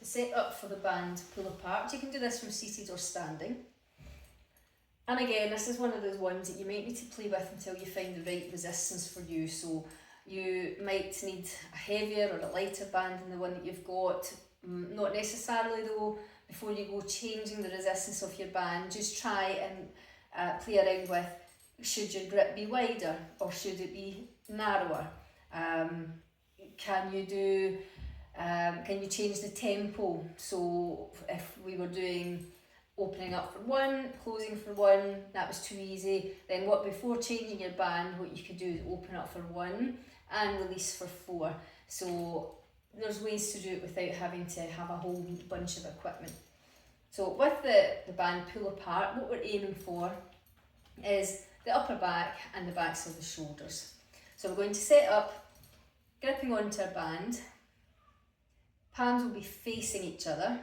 set up for the band pull apart. You can do this from seated or standing. And again, this is one of those ones that you might need to play with until you find the right resistance for you. So you might need a heavier or a lighter band than the one that you've got. Not necessarily though, before you go changing the resistance of your band, just try and play around with, should your grip be wider or should it be narrower? Can you change the tempo? So if we were doing opening up for one, closing for one, that was too easy. Then before changing your band, what you could do is open up for one and release for four. So there's ways to do it without having to have a whole bunch of equipment. So with the band pull apart, what we're aiming for is the upper back and the backs of the shoulders. So we're going to set up, gripping onto our band, palms will be facing each other,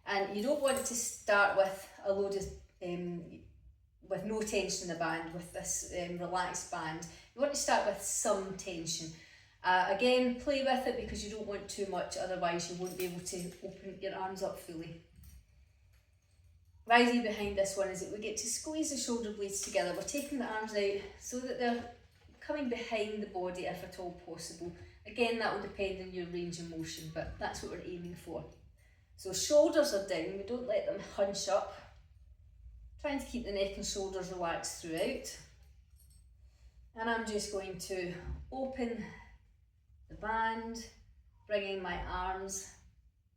and you don't want to start with a load of, with no tension in the band, with this relaxed band. You want to start with some tension. Again, play with it because you don't want too much, otherwise you won't be able to open your arms up fully. The idea behind this one is that we get to squeeze the shoulder blades together. We're taking the arms out so that they're coming behind the body if at all possible. Again, that will depend on your range of motion, but that's what we're aiming for. So shoulders are down, we don't let them hunch up. Trying to keep the neck and shoulders relaxed throughout. And I'm just going to open the band, bringing my arms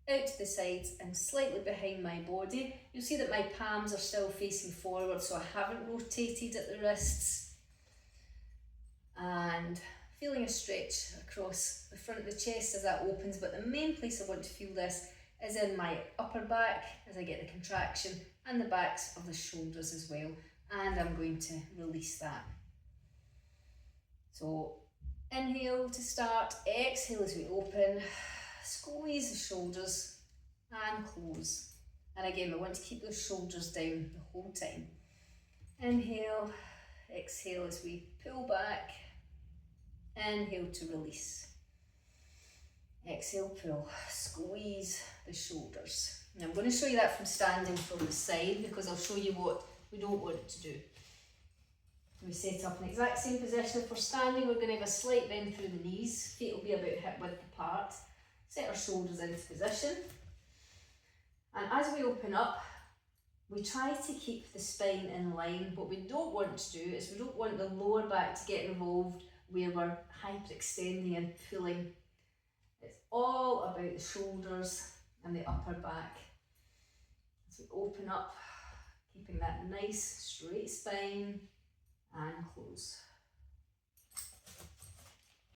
out to the sides and slightly behind my body. You'll see that my palms are still facing forward, so I haven't rotated at the wrists. And feeling a stretch across the front of the chest as that opens, but the main place I want to feel this is in my upper back as I get the contraction, and the backs of the shoulders as well. And I'm going to release that. So inhale to start, exhale as we open, squeeze the shoulders and close. And again, we want to keep those shoulders down the whole time. Inhale, exhale as we pull back, inhale to release. Exhale, pull, squeeze the shoulders. Now I'm going to show you that from standing from the side because I'll show you what we don't want to do. We set up in the exact same position. If we're standing, we're going to have a slight bend through the knees. Feet will be about hip width apart. Set our shoulders into position. And as we open up, we try to keep the spine in line. What we don't want to do is we don't want the lower back to get involved where we're hyperextending and pulling. It's all about the shoulders and the upper back. As we open up, keeping that nice straight spine and close.